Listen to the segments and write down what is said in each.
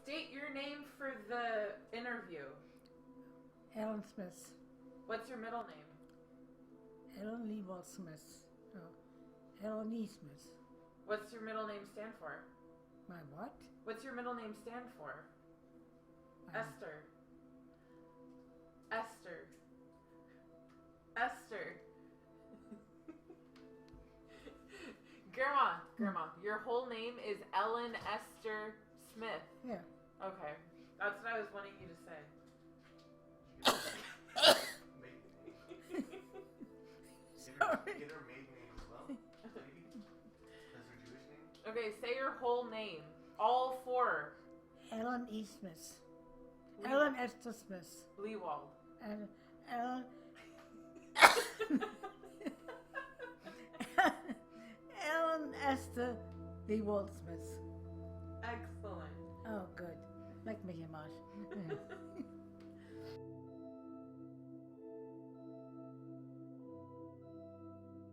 State your name for the interview. Ellen Smith. What's your middle name? Ellen Leewald Smith. No. Ellen E. Smith. What's your middle name stand for? My what? What's your middle name stand for? Esther. Esther. Esther. Grandma, your whole name is Ellen Esther Smith. Yeah. Okay. That's what I was wanting you to say. Sorry. Get her maiden name as well, maybe? That's her Jewish name? Okay, say your whole name. All four. Ellen E. Smith. Ellen Esther Smith. Leewald. And Ellen... Ellen Esther Leewald Smith. Excellent. Oh, good. Like Mickey Mouse. Yeah.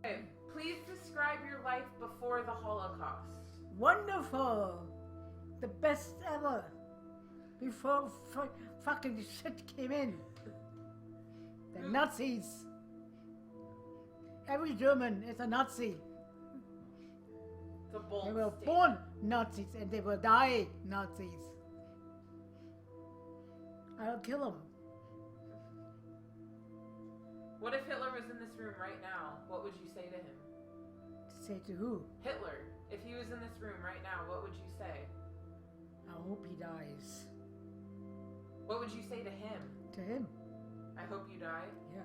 Okay, please describe your life before the Holocaust. Wonderful! The best ever! Before fucking shit came in. The Nazis! Every German is a Nazi. It's a bold They were statement. born Nazis and they will die Nazis. I'll kill them. What if Hitler was in this room right now? What would you say to him? Say to who? Hitler, if he was in this room right now, what would you say? I hope he dies. What would you say to him? To him. I hope you die. Ja.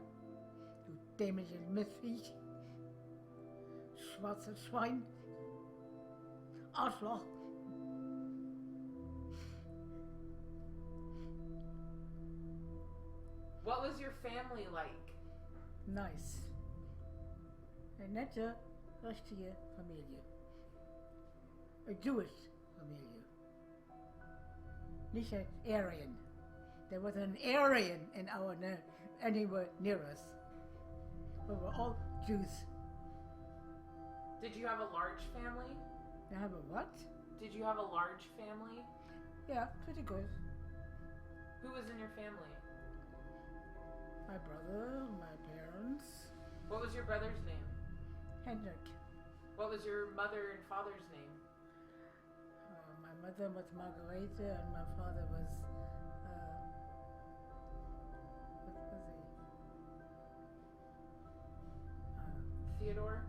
Du dämliches Mistviech. Schwarzes Schwein. Arschloch. What was your family like? Nice. Eine nette, richtige Familie. A Jewish Familie. Nicht an Aryan. There was an Aryan in our anywhere near us. We were all Jews. Did you have a large family? They have a what? Did you have a large family? Yeah, pretty good. Who was in your family? My brother, my parents, What was your brother's name? Hendrik. What was your mother and father's name? My mother was Margarete and my father was, what was he? Theodore?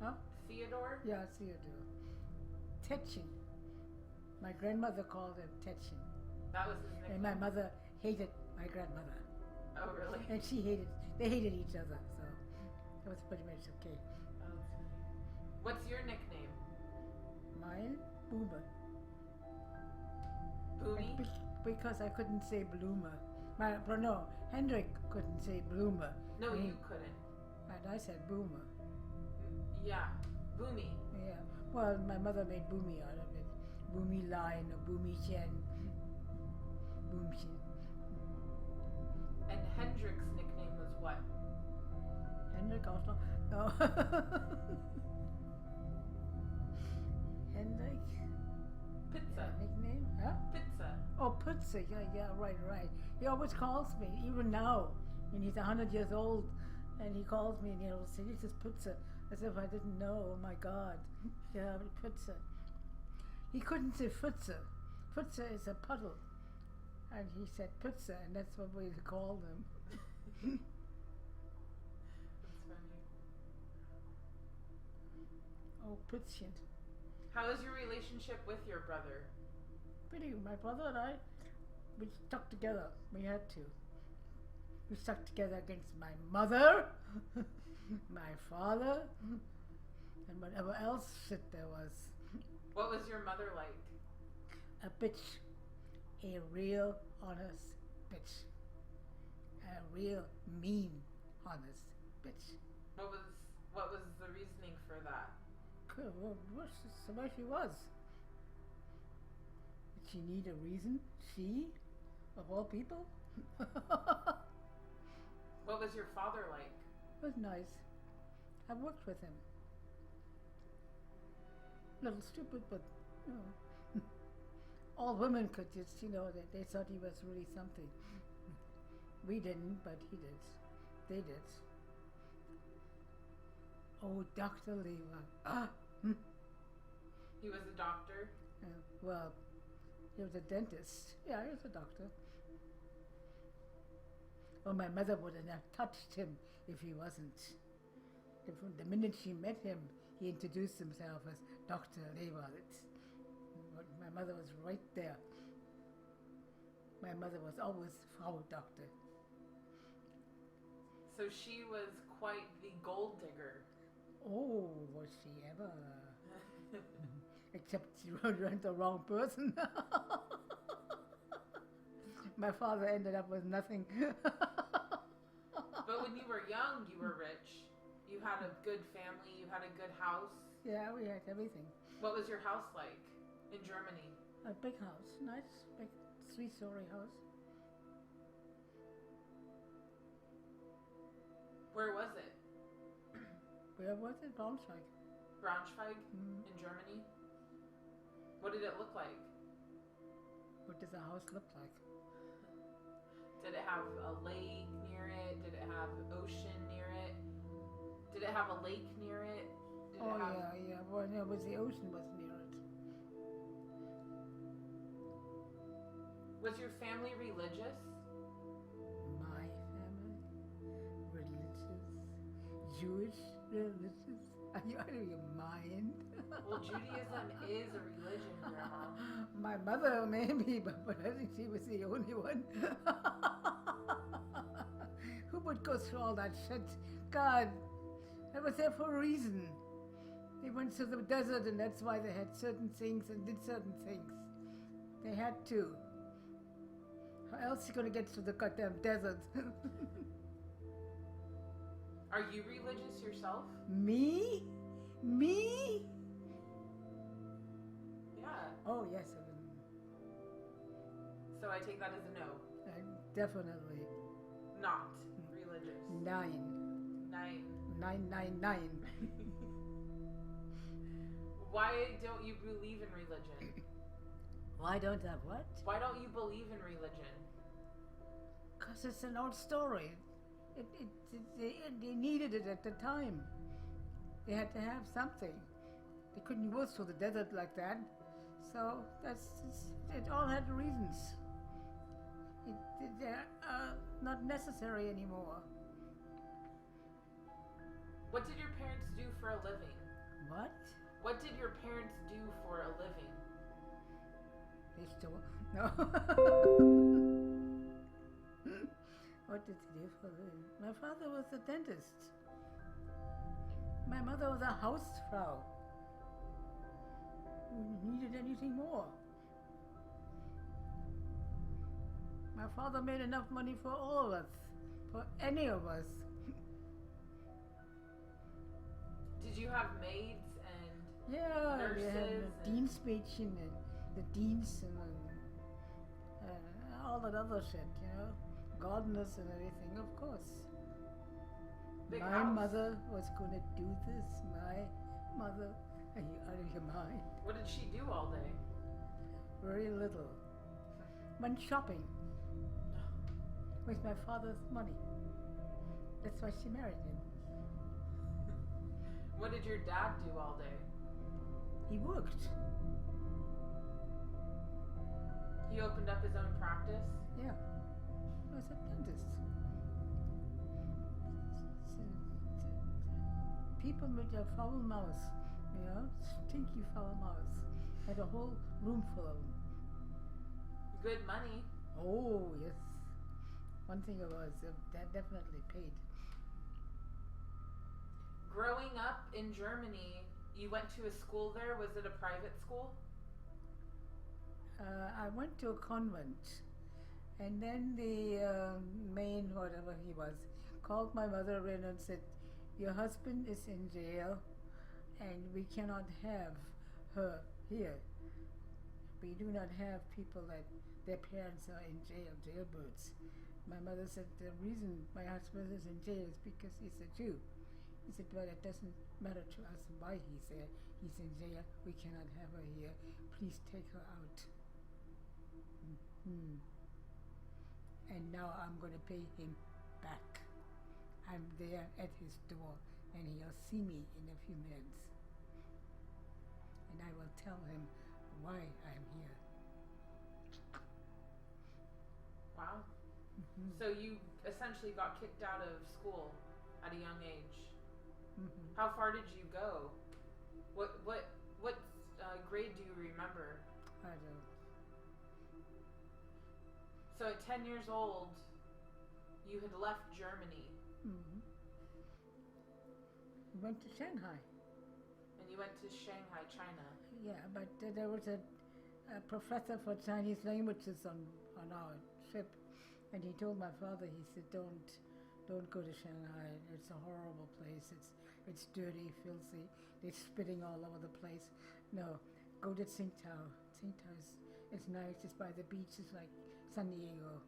Huh? Theodore? Yeah, Theodore. Tetchin. My grandmother called him Tetchin. That was his nickname. And my mother hated my grandmother. Oh, really? And they hated each other, so it was pretty much okay. Oh, that's funny. What's your nickname? Mine, Boomer. Boomy? Because I couldn't say Bloomer. No, Hendrik couldn't say Bloomer. No, And you couldn't. And I said Boomer. Yeah. Boomy. Yeah. Well, my mother made Boomy out of it. Boomy Line or Boomy Chen. Boomchen. And Hendrik's nickname was what? Hendrik also? No. Hendrik? Pizza. Nickname? Huh? Pizza. Oh, Putze. Yeah, right. He always calls me, even now, when he's 100 years old, and he calls me and he'll say, "This is Putze," as if I didn't know. Oh my God. Yeah, Putze. He couldn't say Futze. Futze is a puddle. And he said Putze, and that's what we called him. That's funny. Oh, Putzchen. How is your relationship with your brother? My brother and I, we stuck together. We had to. We stuck together against my mother, my father, and whatever else shit there was. What was your mother like? A bitch. A real honest bitch. A real mean honest bitch. What was the reasoning for that? Good. Well, the way she was. Did she need a reason? She? Of all people? What was your father like? It was nice. I worked with him. Little stupid, but, you know. all women could just, they thought he was really something. We didn't, but he did. They did. Oh, Dr. Lever. He was a doctor. Well, he was a dentist. Yeah, he was a doctor. Well, my mother wouldn't have touched him if he wasn't. The minute she met him, he introduced himself as Dr. Leibowitz. My mother was right there. My mother was always Frau Doctor. So she was quite the gold digger. Oh, was she ever? Except she went the wrong person. My father ended up with nothing. But when you were young, you were rich. You had a good family. You had a good house. Yeah, we had everything. What was your house like in Germany? A big house, nice, big 3-story house. Where was it? Where was it? Braunschweig. Braunschweig in Germany? What did it look like? What does the house look like? Did it have a lake near it? Did it have ocean near it? Did it have a lake near it? Did it have... yeah. Well, no, it was the ocean was near it. Was your family religious? My family? Religious? Jewish? Religious? Are you out of your mind? Well, Judaism is a religion, Grandma. My mother, maybe, but I think she was the only one. Who would go through all that shit? God, I was there for a reason. They went to the desert, and that's why they had certain things and did certain things. They had to. How else are you going to get to the goddamn desert? Are you religious yourself? Me? Me? Yeah. Oh, yes. So I take that as a no. Definitely. Not religious. 9. 999. Why don't you believe in religion? Why don't I what? Why don't you believe in religion? Because it's an old story. They needed it at the time. They had to have something. They couldn't go through the desert like that. So it all had reasons. They're not necessary anymore. What did your parents do for a living? What? What did your parents do for a living? They stole? No. What did they do for a living? My father was a dentist. My mother was a Hausfrau. Who needed anything more? My father made enough money for all of us, for any of us. Did you have maids and Yeah, nurses we had the and- Dienstmädchen and the Dienst and all that other shit, gardeners and everything, of course. Big My house. mother was going to do this. My mother, are you out of your mind? What did she do all day? Very little. Went shopping with my father's money. That's why she married him. What did your dad do all day? He worked. He opened up his own practice? Yeah. He was a dentist. People with their foul mouths, stinky foul mouths. Had a whole room full of them. Good money. Oh, yes. One thing it was, that definitely paid. Growing up in Germany, you went to a school there. Was it a private school? I went to a convent, and then the main, whatever he was, called my mother in and said, "Your husband is in jail, and we cannot have her here. We do not have people that their parents are in jail, jailbirds." My mother said, "The reason my husband is in jail is because he's a Jew." He said, "Well, it doesn't matter to us why he's there. He's in jail. We cannot have her here. Please take her out." And now I'm going to pay him back. I'm there at his door, and he'll see me in a few minutes. And I will tell him why I'm here. Wow. Mm-hmm. So you essentially got kicked out of school at a young age. Mm-hmm. How far did you go? What grade do you remember? I don't. So at 10 years old, you had left Germany Mm-hmm. Went to Shanghai. and you went to Shanghai, China. Yeah, but there was a professor for Chinese languages on our trip, and he told my father, he said, don't go to Shanghai. It's a horrible place. It's dirty, filthy. They're spitting all over the place. No, go to Tsingtao. Tsingtao is nice. It's by the beach. It's like San Diego.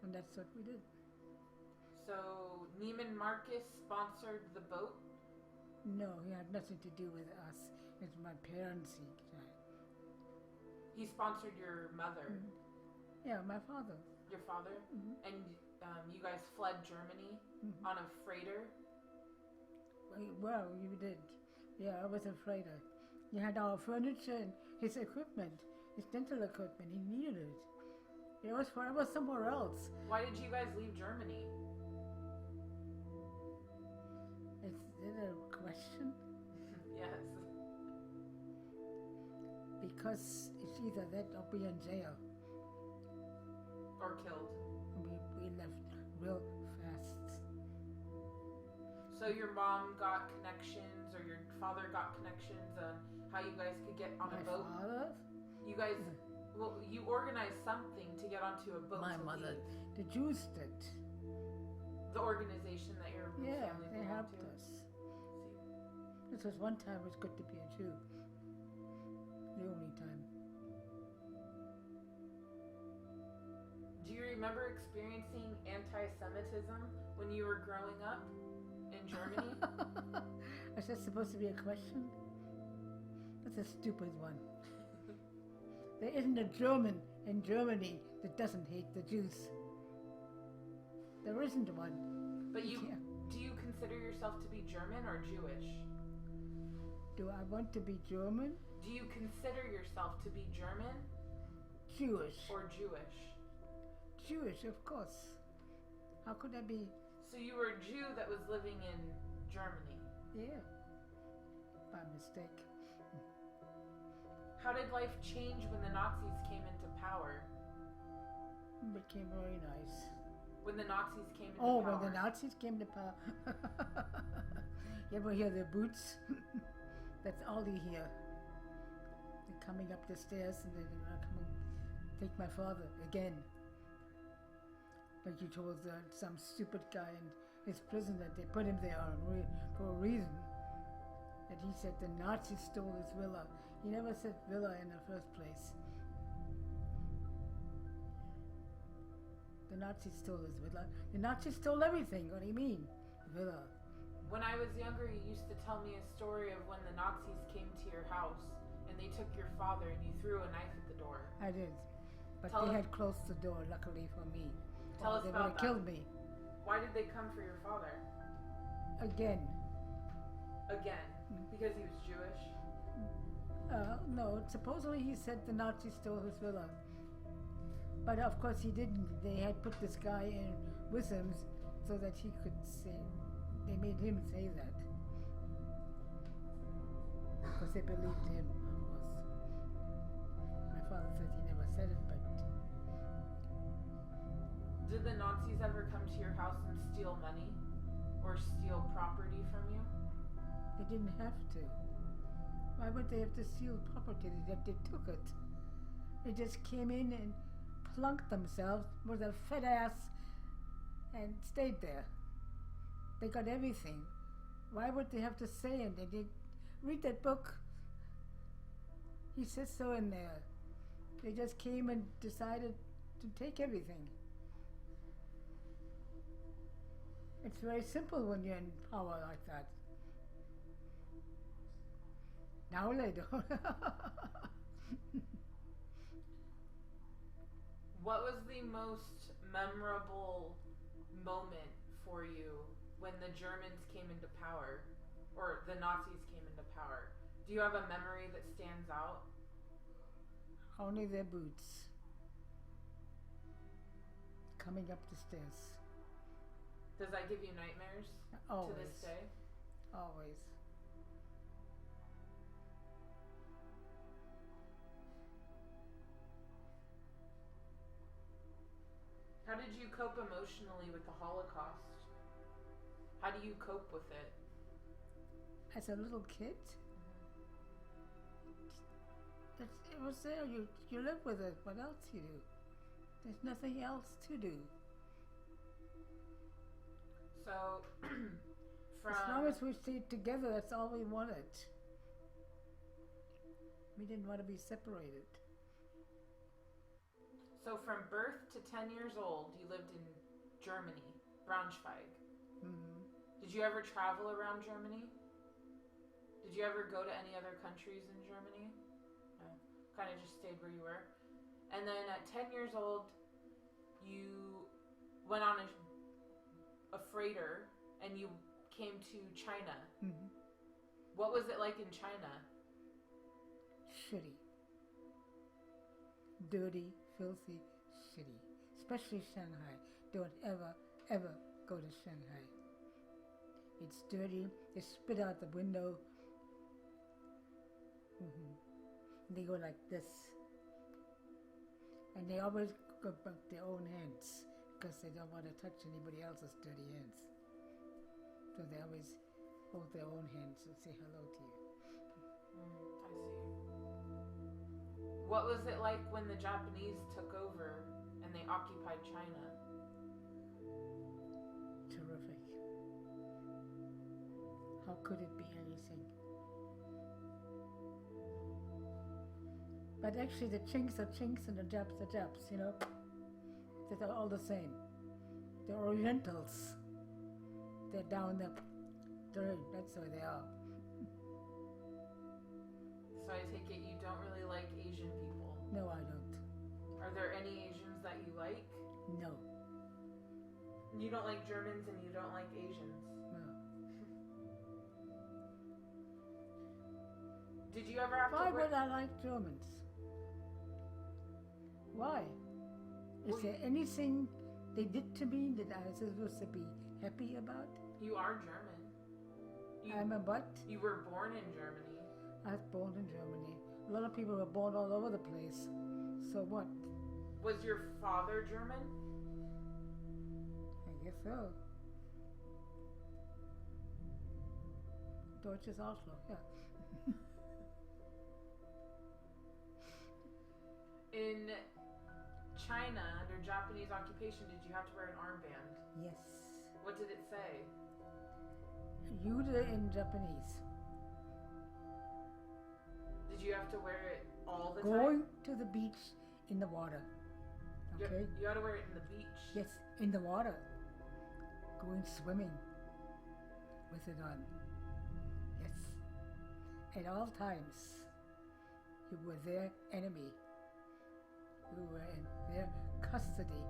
And that's what we did. So Neiman Marcus sponsored the boat? No, he had nothing to do with us. It's my parents. He sponsored your mother, Yeah, my father. your father, Mm-hmm. and you guys fled Germany Mm-hmm. on a freighter? Well, you did. Yeah, I was a freighter. He had our furniture and his equipment, his dental equipment. He needed it. It was somewhere else. Why did you guys leave Germany? Is it a question? Yes. Because it's either that or be in jail. Or killed. We left real fast. So your mom got connections, or your father got connections on how you guys could get on My a boat? father, You guys, well, you organized something to get onto a boat. my to mother, leave. the Jews did. The organization that your Yeah, family they belonged helped to. us. See. This was one time it was good to be a Jew. The only time. Do you remember experiencing anti-Semitism when you were growing up in Germany? Is that supposed to be a question? That's a stupid one. There isn't a German in Germany that doesn't hate the Jews. There isn't one. But you, Yeah. do you consider yourself to be German or Jewish? Do I want to be German? Do you consider yourself to be German Jewish. or Jewish? Jewish, of course. How could I be? So you were a Jew that was living in Germany. Yeah. By mistake. How did life change when the Nazis came into power? Became very nice. When the Nazis came into Oh, power? when the Nazis came to power. You ever hear their boots? That's all you hear. They're coming up the stairs and they're going to come and take my father again. Like you told some stupid guy in his prison that they put him there for a reason. That he said the Nazis stole his villa. He never said villa in the first place. The Nazis stole his villa. The Nazis stole everything. What do you mean? Villa. When I was younger, you used to tell me a story of when the Nazis came to your house and they took your father and you threw a knife at the door. I did. But Tell they us- had closed the door, luckily for me. Tell Or us they about would have that. killed me. Why did they come for your father? Again. Again? Because he was Jewish? No, supposedly he said the Nazis stole his villa. But of course he didn't. They had put this guy in with him so that he could say, they made him say that. Because they believed him, of course. My father said he never said it, but Did the Nazis ever come to your house and steal money? Or steal property from you? they didn't have to. Why would they have to steal property that they took it? They just came in and plunked themselves with a fat ass and stayed there. They got everything. Why would they have to say it? They read that book. He says so in there. They just came and decided to take everything. It's very simple when you're in power like that. Now they don't. What was the most memorable moment for you when the Germans came into power, or the Nazis came into power? Do you have a memory that stands out? Only their boots. Coming up the stairs. Does that give you nightmares Always. to this day? Always. How did you cope emotionally with the Holocaust? How do you cope with it? As a little kid, it was there. You live with it. What else you do? There's nothing else to do. So, As long as we stayed together, that's all we wanted. We didn't want to be separated. So from birth to 10 years old, you lived in Germany, Braunschweig. Mm-hmm. Did you ever travel around Germany? Did you ever go to any other countries in Germany? No. Kind of just stayed where you were. And then at 10 years old, you went on a freighter and you came to China. Mm-hmm. What was it like in China? Shitty. Dirty, filthy, shitty. Especially Shanghai. Don't ever go to Shanghai. It's dirty. They spit out the window. Mm-hmm. They go like this. And they always go back their own hands because they don't want to touch anybody else's dirty hands. So they always hold their own hands and say hello to you. I see. What was it like when the Japanese took over and they occupied China? Terrific. How could it be anything? But actually the Chinks are Chinks and the Japs are Japs, you know. They're all the same. They're Orientals. They're down the dirt. That's where they are. So I take it you don't really like Asian people. No, I don't. Are there any Asians that you like? No. You don't like Germans and you don't like Asians. No. Did you ever have Why to would I like Germans? Why? Is there anything they did to me that I was supposed to be happy about? You are German. I'm a what? You were born in Germany. I was born in Germany. A lot of people were born all over the place. So what? Was your father German? I guess so. Deutsches Arschloch, yeah. In China, under Japanese occupation, did you have to wear an armband? Yes. What did it say? Jude in Japanese. Did you have to wear it all the Going time? to the beach in the water. Okay? You had to wear it in the beach. Yes, in the water. Going swimming with it on. Yes. At all times, you were their enemy. You were in their custody.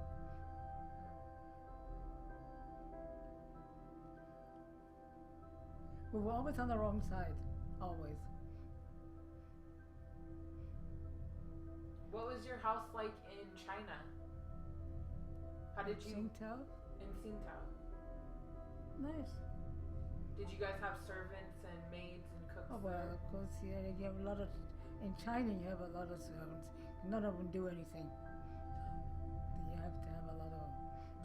We were always on the wrong side. Always. What was your house like in China? How did you... Tsingtao? In Tsingtao. Nice. Did you guys have servants and maids and cooks? Oh, well, there? of course, yeah, you have a lot of... In China, you have a lot of servants. None of them do anything. You have to have a lot of them.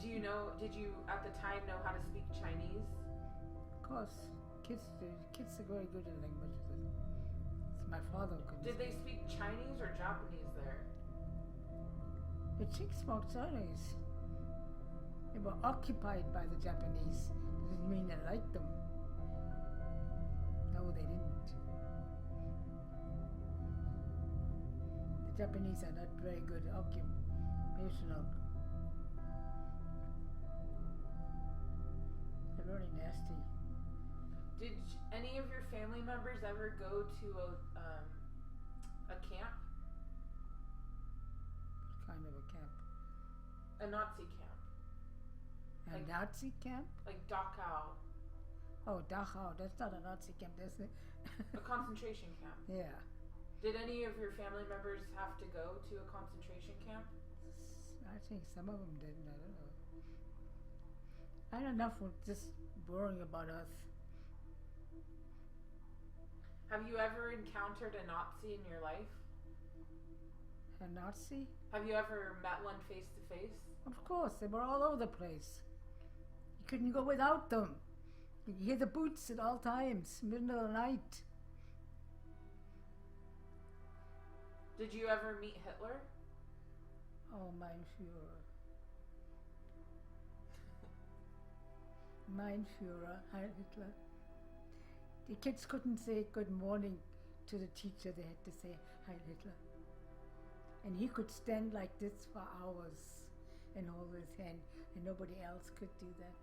Do you know, did you at the time know how to speak Chinese? Of course, kids do. Kids are very good at languages. It's my father couldn't Did they speak Chinese or Japanese there? The Chinks spoke Chinese. They were occupied by the Japanese. Doesn't mean they liked them. No, they didn't. The Japanese are not very good occupational. They're very nasty. Did any of your family members ever go to a camp? What kind of a camp? A Nazi camp. A Like- Nazi camp? Like Dachau. Oh, Dachau. That's not a Nazi camp, that's it. A concentration camp. Yeah. Did any of your family members have to go to a concentration camp? I think some of them didn't. I don't know. I don't know if we're just worrying about us. Have you ever encountered a Nazi in your life? A Nazi? Have you ever met one face to face? Of course, they were all over the place. You couldn't go without them. You could hear the boots at all times, middle of the night. Did you ever meet Hitler? Oh, mein Führer. Mein Führer, Heil Hitler. The kids couldn't say good morning to the teacher, they had to say Heil Hitler. And he could stand like this for hours and hold his hand, and nobody else could do that.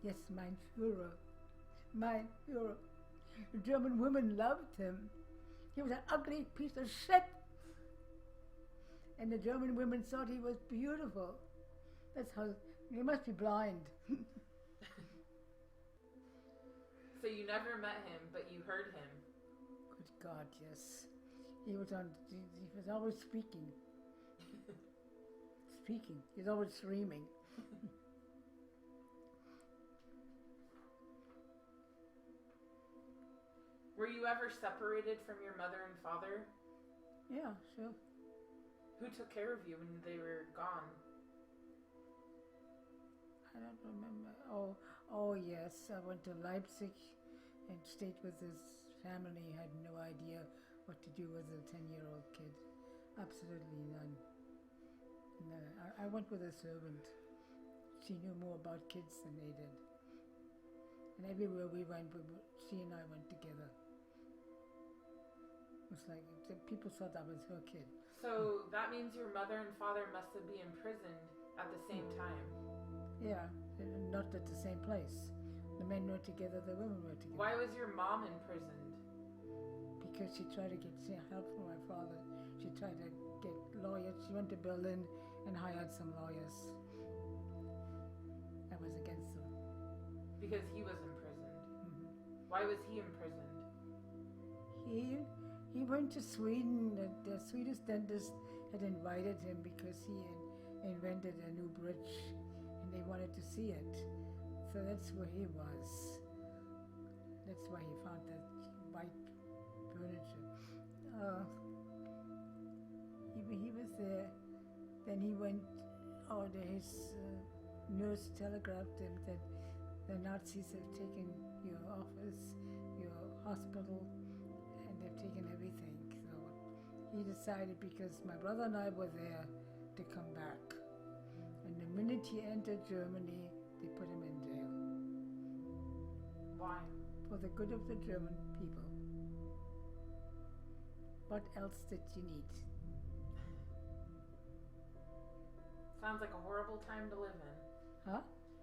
Yes, mein Führer. Mein Führer. The German women loved him. He was an ugly piece of shit. And the German women thought he was beautiful. That's how, he must be blind. So you never met him, but you heard him. Good God, yes. He was always speaking. Speaking. He was always screaming. Were you ever separated from your mother and father? Yeah, sure. Who took care of you when they were gone? I don't remember. Oh yes. I went to Leipzig and stayed with his family. Had no idea what to do with a 10-year-old kid. Absolutely none. No, I went with a servant. She knew more about kids than they did. And everywhere we went, she and I went together. It was like, people thought that was her kid. So that means your mother and father must have been imprisoned at the same time. Yeah, not at the same place. The men were together, the women were together. Why was your mom imprisoned? Because she tried to get help from my father. She tried to get lawyers. She went to Berlin and hired some lawyers. I was against them. Because he was imprisoned. Mhm. Why was he imprisoned? He went to Sweden. The Swedish dentist had invited him because he had invented a new bridge, and they wanted to see it. So that's where he was. That's why he found that white furniture. He was there. Then he went. His nurse telegraphed him that the Nazis have taken your office, your hospital, and they've taken everything. So he decided, because my brother and I were there, to come back. And the minute he entered Germany, they put him in jail. Why? For the good of the German people. What else did you need? Sounds like a horrible time to live in. Huh?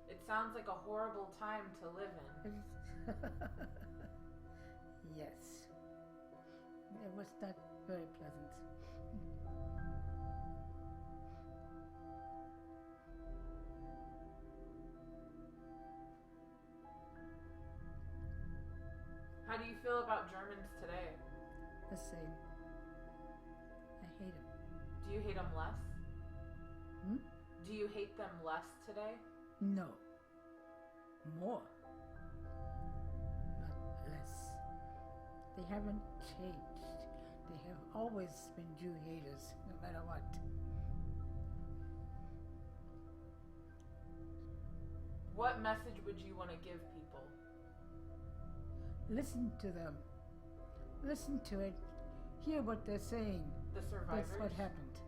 It sounds like a horrible time to live in. Yes. It was not very pleasant. How do you feel about Germans today? The same. I hate him. Do you hate them less? Hmm? Do you hate them less today? No. More. Not less. They haven't changed. They have always been Jew haters, no matter what. What message would you want to give people? Listen to them. Listen to it. Hear what they're saying. The survivors? That's what happened.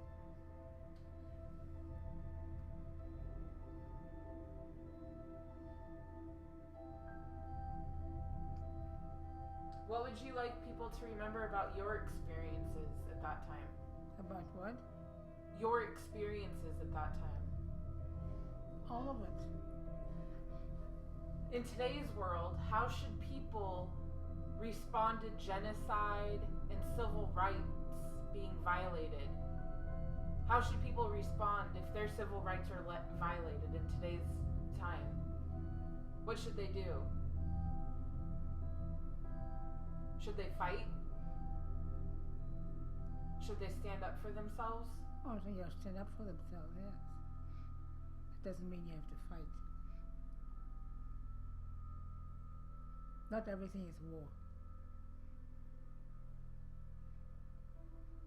What would you like people to remember about your experiences at that time? About what? Your experiences at that time. All of it. In today's world, how should people respond to genocide and civil rights being violated? How should people respond if their civil rights are violated in today's time? What should they do? Should they fight? Should they stand up for themselves? Oh, so you have to stand up for themselves, yes. It doesn't mean you have to fight. Not everything is war.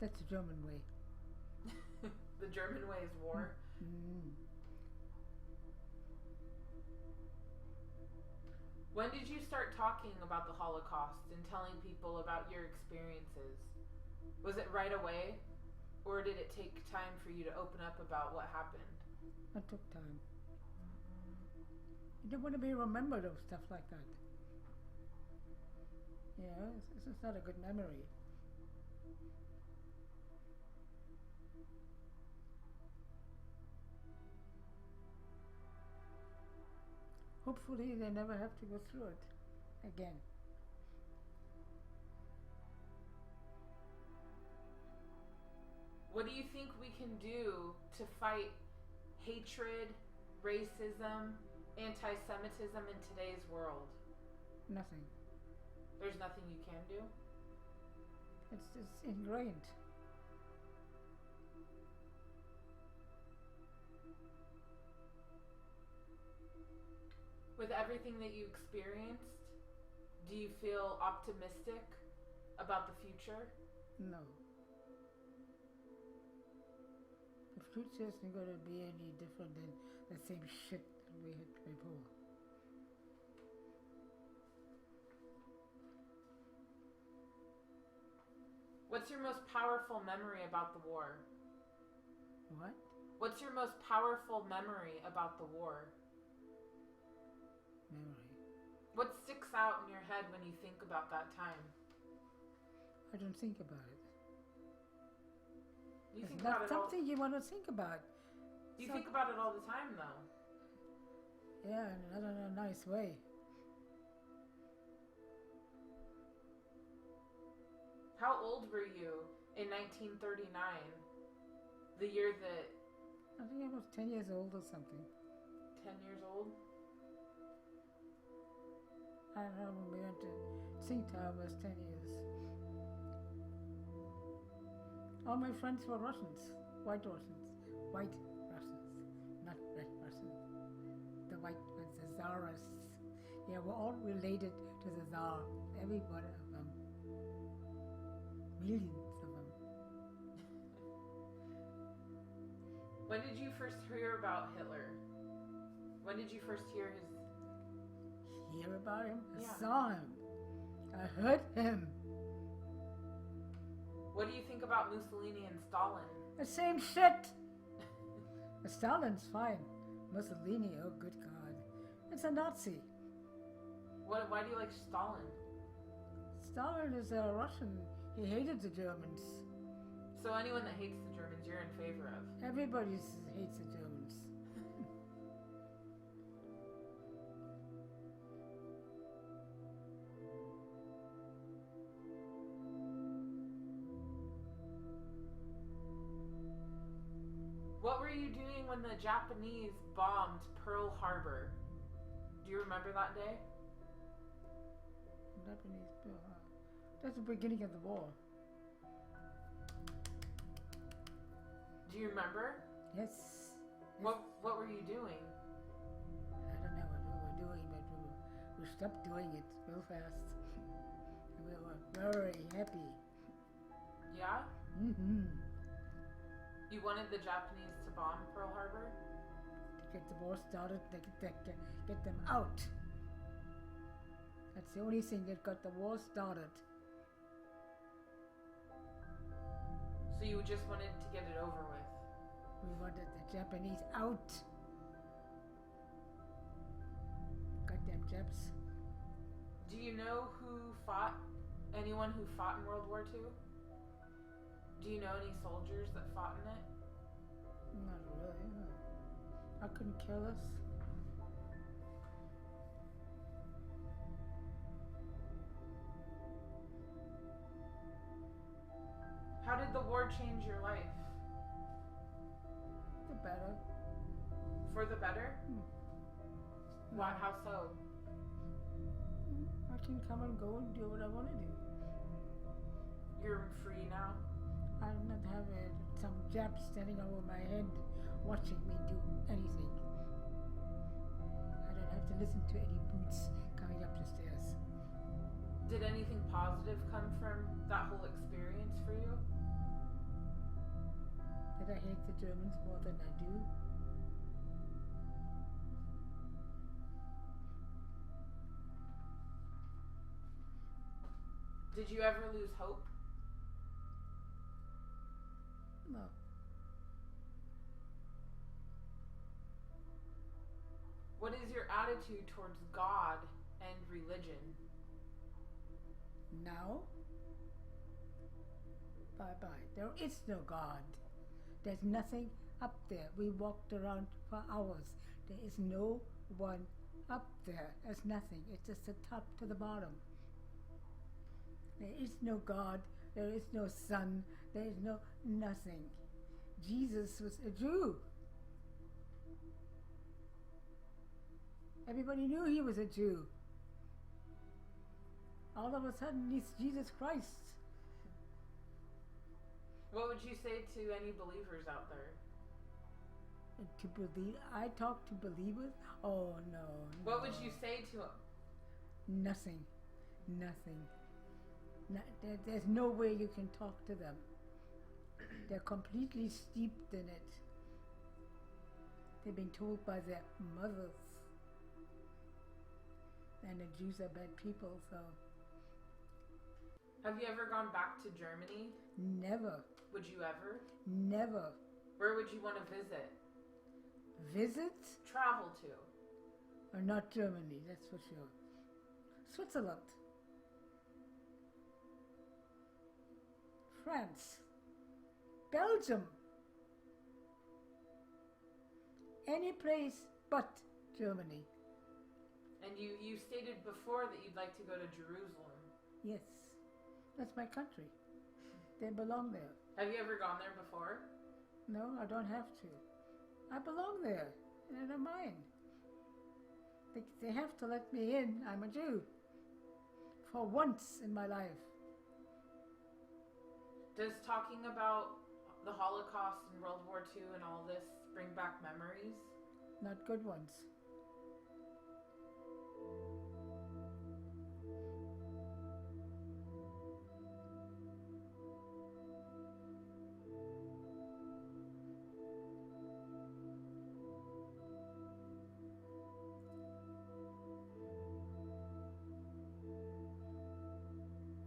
That's the German way. The German way is war. Mm. When did you start talking about the Holocaust and telling people about your experiences? Was it right away, or did it take time for you to open up about what happened? It took time. You don't want to be remembered of stuff like that. Yeah, it's not a good memory. Hopefully they never have to go through it again. What do you think we can do to fight hatred, racism, anti-Semitism in today's world? Nothing. There's nothing you can do? It's ingrained. With everything that you experienced, do you feel optimistic about the future? No. The future isn't going to be any different than the same shit that we had before. What's your most powerful memory about the war? What? What's your most powerful memory about the war? Memory. What sticks out in your head when you think about that time? I don't think about it. You It's think not about it all. something you want to think about. You So- think about it all the time, though. Yeah, in a nice way. How old were you in 1939? The year that I think I was 10 years old or something. 10 years old? I don't know, when we went to Tsingtao, I was 10 years. All my friends were Russians, white Russians, not red Russians. The white ones, the Tsarists. Yeah, we're all related to the Tsar, every one of them. Millions of them. When did you first hear about Hitler? When did you first hear his... Hear about him? I Yeah. saw him. I heard him. What do you think about Mussolini and Stalin? The same shit. Stalin's fine. Mussolini, oh good God. It's a Nazi. Why do you like Stalin? Stalin is a Russian. He hated the Germans. So anyone that hates the Germans, you're in favor of. Everybody hates the Germans. What were you doing when the Japanese bombed Pearl Harbor? Do you remember that day? Japanese bill, huh? That's the beginning of the war. Do you remember? Yes. What were you doing? I don't know what we were doing, but we stopped doing it real fast. And we were very happy. Yeah? Mm-hmm. You wanted the Japanese to bomb Pearl Harbor? To get the war started, to get them out. That's the only thing that got the war started. So you just wanted to get it over with? We wanted the Japanese out. Goddamn Japs. Do you know who fought? Anyone who fought in World War II? Do you know any soldiers that fought in it? Not really. No. I couldn't care less. How did the war change your life? better. For the better? Why? How so? I can come and go and do what I want to do. You're free now? I do not have some Jap standing over my head watching me do anything. I don't have to listen to any boots coming up the stairs. Did anything positive come from that whole experience for you? That I hate the Germans more than I do. Did you ever lose hope? No. What is your attitude towards God and religion? Now? Bye-bye. There is no God. There's nothing up there. We walked around for hours. There is no one up there. There's nothing. It's just the top to the bottom. There is no God. There is no sun. There is no nothing. Jesus was a Jew. Everybody knew he was a Jew. All of a sudden, he's Jesus Christ. What would you say to any believers out there? To believe, I talk to believers? Oh, no. What would you say to them? Nothing. Nothing. There's no way you can talk to them. They're completely steeped in it. They've been told by their mothers. And the Jews are bad people, so. Have you ever gone back to Germany? Never. Would you ever? Never. Where would you want to visit? Visit? Travel to? Or not Germany, that's for sure. Switzerland. France. Belgium. Any place but Germany. And you stated before that you'd like to go to Jerusalem. Yes. That's my country. They belong there. Have you ever gone there before? No, I don't have to. I belong there. And I don't mind. They have to let me in. I'm a Jew. For once in my life. Does talking about the Holocaust and World War II and all this bring back memories? Not good ones.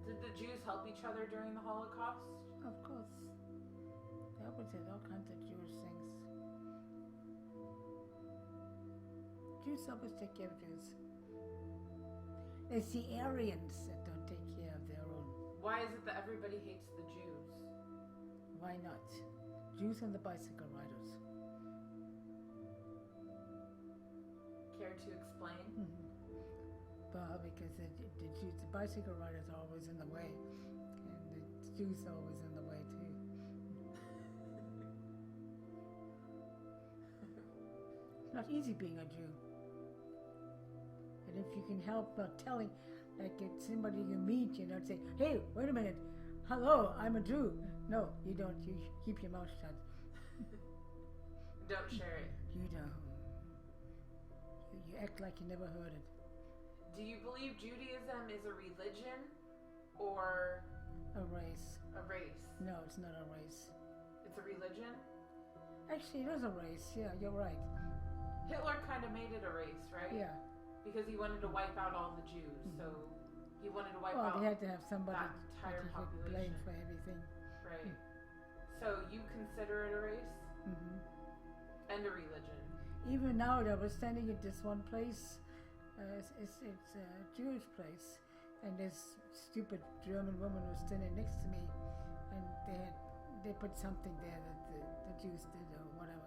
Did the Jews help each other during the Holocaust? Of course. They always did all kinds of Jewish things. Jews always take care of Jews. It's the Aryans that don't take care of their own. Why is it that everybody hates the Jews? Why not? Jews and the bicycle riders. Care to explain? Well, because the Jews, the bicycle riders are always in the way. And the Jews are always in the way too. It's not easy being a Jew. And if you can help not telling, like it's somebody you meet, you don't say, hey, wait a minute, hello, I'm a Jew. No, you don't. You keep your mouth shut. Don't share it. You don't. You act like you never heard it. Do you believe Judaism is a religion or A race. a race? No, it's not a race. It's a religion? Actually, it is a race. Yeah, you're right. Hitler kind of made it a race, right? Yeah. Because he wanted to wipe out all the Jews. So he wanted to wipe Well, out they had to have somebody that that entire he could blame population. for everything. Right. So you consider it a race Hmm. and a religion? Even now, I was standing at this one place. It's a Jewish place, and this stupid German woman was standing next to me, and they put something there that the Jews did or whatever,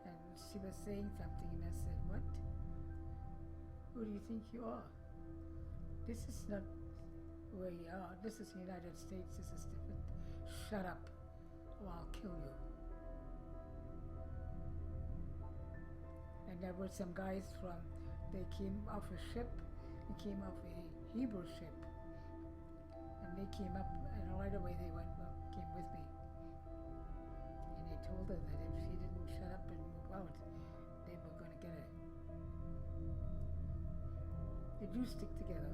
and she was saying something, and I said, "What? Who do you think you are? This is not where you are. This is the United States. This is different. Shut up, or I'll kill you." And there were some guys they came off a ship, and came off a Hebrew ship. And they came up, and right away they came with me. And they told her that if she didn't shut up and move out, they were going to get her. They do stick together.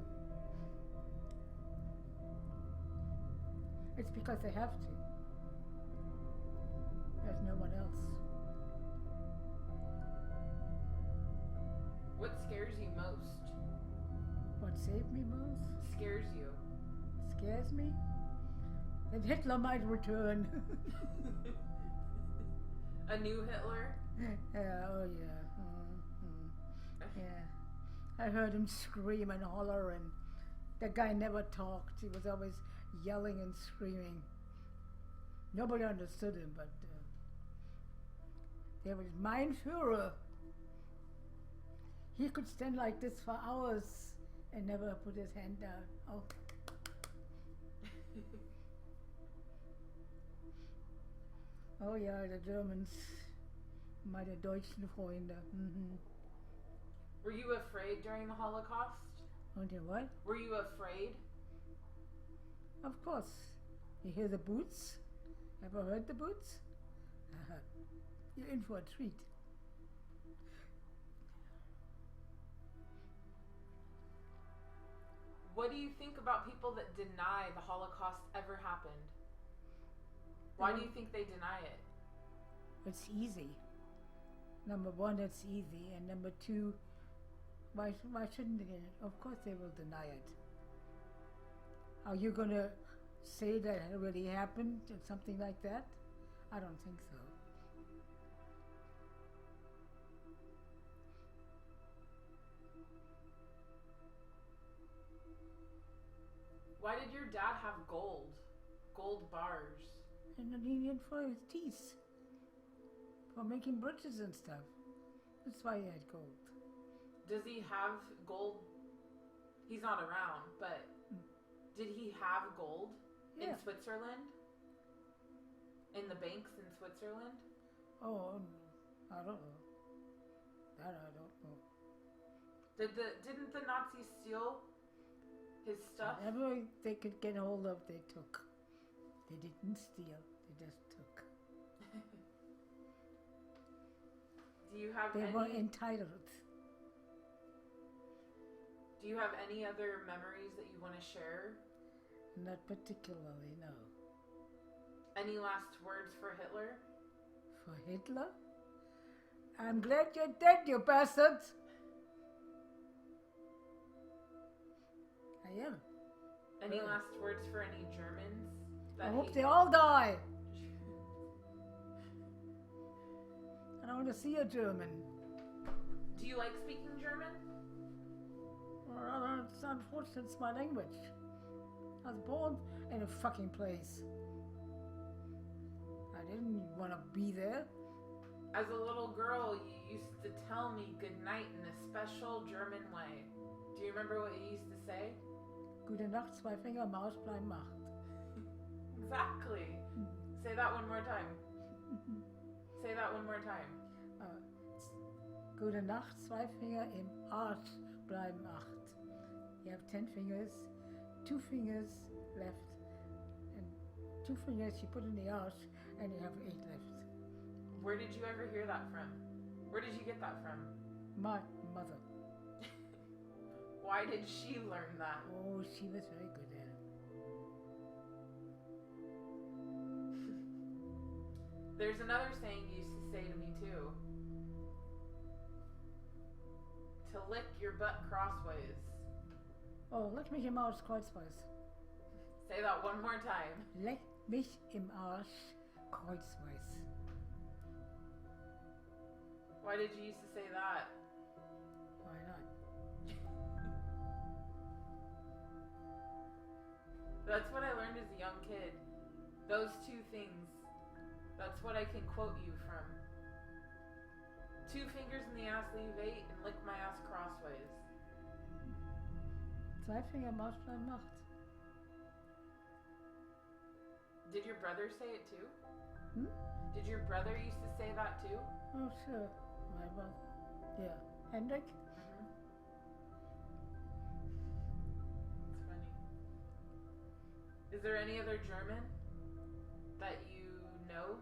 It's because they have to. There's no one else. What scares you most? What saved me most? Scares you. Scares me? That Hitler might return. A new Hitler? Oh yeah. Yeah. I heard him scream and holler, and the guy never talked. He was always yelling and screaming. Nobody understood him, but there was Mein Führer. He could stand like this for hours and never put his hand down. Oh. Oh ja, the Germans, meine deutschen Freunde. Mhm. Were you afraid during the Holocaust? Und you what? Were you afraid? Of course. You hear the boots? Ever heard the boots? You're in for a treat. What do you think about people that deny the Holocaust ever happened? Why do you think they deny it? It's easy. Number one, it's easy. And number two, why shouldn't they? Of course they will deny it. Are you going to say that it really happened or something like that? I don't think so. Why did your dad have gold? Gold bars? And then he needed for his teeth. For making bridges and stuff. That's why he had gold. Does he have gold? He's not around, but did he have gold in Switzerland? In the banks in Switzerland? Oh, I don't know. That I don't know. Didn't the Nazis steal his stuff? Whatever they could get hold of, they took. They didn't steal, they just took. Do you have They any... were entitled. Do you have any other memories that you want to share? Not particularly, no. Any last words for Hitler? For Hitler? I'm glad you're dead, you bastard! I am. Any last words for any Germans? I hope they all die! I want to see a German. Do you like speaking German? Well, it's unfortunate, it's my language. I was born in a fucking place. I didn't want to be there. As a little girl, you used to tell me goodnight in a special German way. Do you remember what you used to say? Gute Nacht, zwei Finger, Maus, bleib Macht. Exactly. Say that one more time. Say that one more time. Gute Nacht, zwei Finger im Arsch bleiben 8. You have 10 fingers, 2 fingers left, and 2 fingers you put in the arse, and you have 8 left. Where did you ever hear that from? Where did you get that from? My mother. Why did she learn that? Oh, she was very good at it. There's another saying you used to say to me too. To lick your butt crossways. Oh, leck mich im Arsch kreuzweis. Say that one more time. Leck mich im Arsch kreuzweis. Why did you used to say that? Why not? That's what I learned as a young kid. Those 2 things. That's what I can quote you from. 2 fingers in the ass, leave 8, and lick my ass crossways. Zwei Finger, Maus, bleib Macht. Did your brother say it too? Hmm? Did your brother used to say that too? Oh, sure. My brother. Yeah. Hendrik? Mm-hmm. It's funny. Is there any other German that you know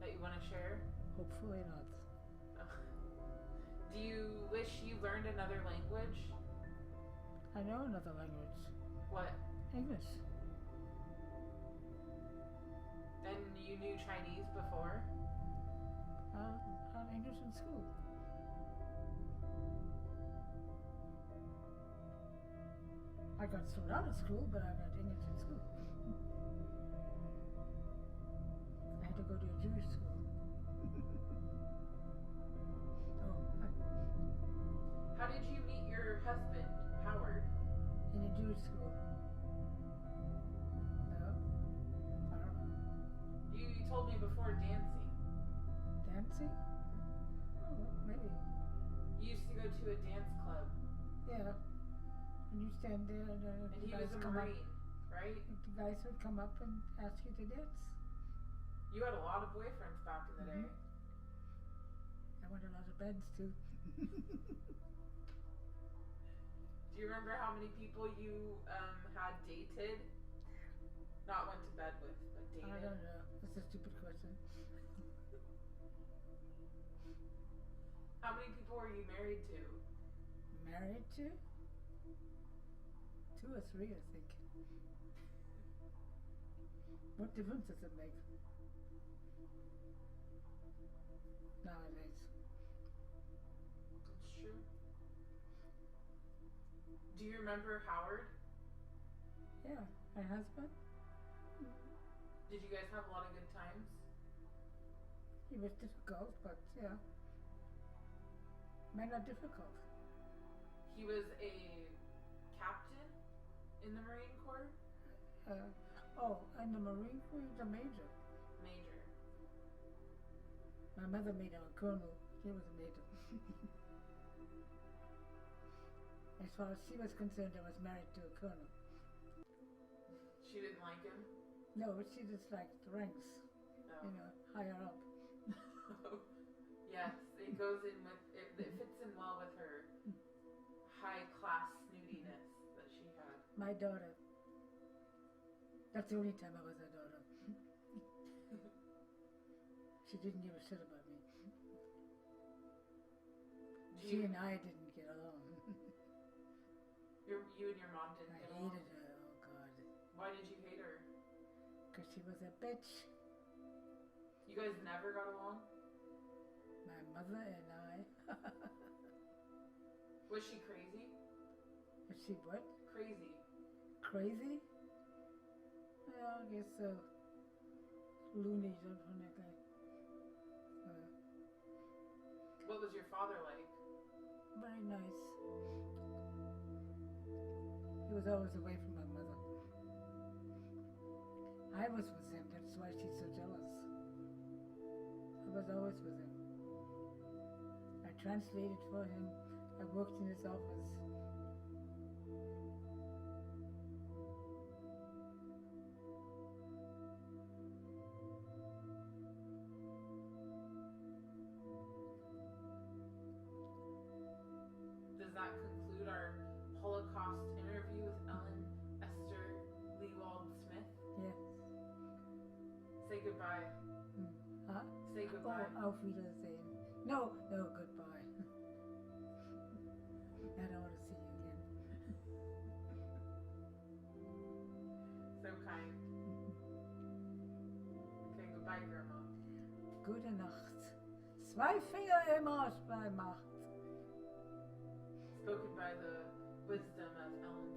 that you want to share? Hopefully not. Do you wish you learned another language? I know another language. What? English. And you knew Chinese before? English in school. I got thrown out of school, but I got English in school. I had to go to a Jewish school. How did you meet your husband, Howard? In a Jewish school. No? I don't know. You told me before dancing. Dancing? Oh, maybe. You used to go to a dance club, Yeah. And you stand there and and the he guys was a come up. Marine, right? The guys would come up and ask you to dance. You had a lot of boyfriends back in the day. I went a lot of beds too. Do you remember how many people you had dated? Not went to bed with, but dated. I don't know. That's a stupid question. How many people were you married to? Married to? 2 or 3, I think. What difference does it make? Nowadays. That's true. Do you remember Howard? Yeah. My husband? Did you guys have a lot of good times? He was difficult, but yeah. Men are difficult. He was a captain in the Marine Corps? And the Marine Corps, he was a major. Major. My mother made him a colonel. He was a major. As far as she was concerned, I was married to a colonel. She didn't like him? No, she just liked the ranks, No. higher up. Yes, it goes in with, it fits in well with her high class snootiness that she had. My daughter. That's the only time I was her daughter. She didn't give a shit about me. She and I didn't get along. You and your mom didn't I get along? hated her, oh God. Why did you hate her? Because she was a bitch. You guys never got along? My mother and I. Was she crazy? Was she what? Crazy. Crazy? Yeah, I guess so. Loony, something like that. What was your father like? Very nice. He was always away from my mother. I was with him, that's why she's so jealous. I was always with him. I translated for him. I worked in his office. Does that conclude our Holocaust interview with Ellen Esther Lewald Smith? Yes. Say goodbye. Huh? Say goodbye. Oh, auf Wiedersehen. No, goodbye. I don't want to see you again. So kind. Okay, goodbye, Grandma. Gute Nacht. 2 Finger im Arsch bei Macht. Spoken by the wisdom of Ellen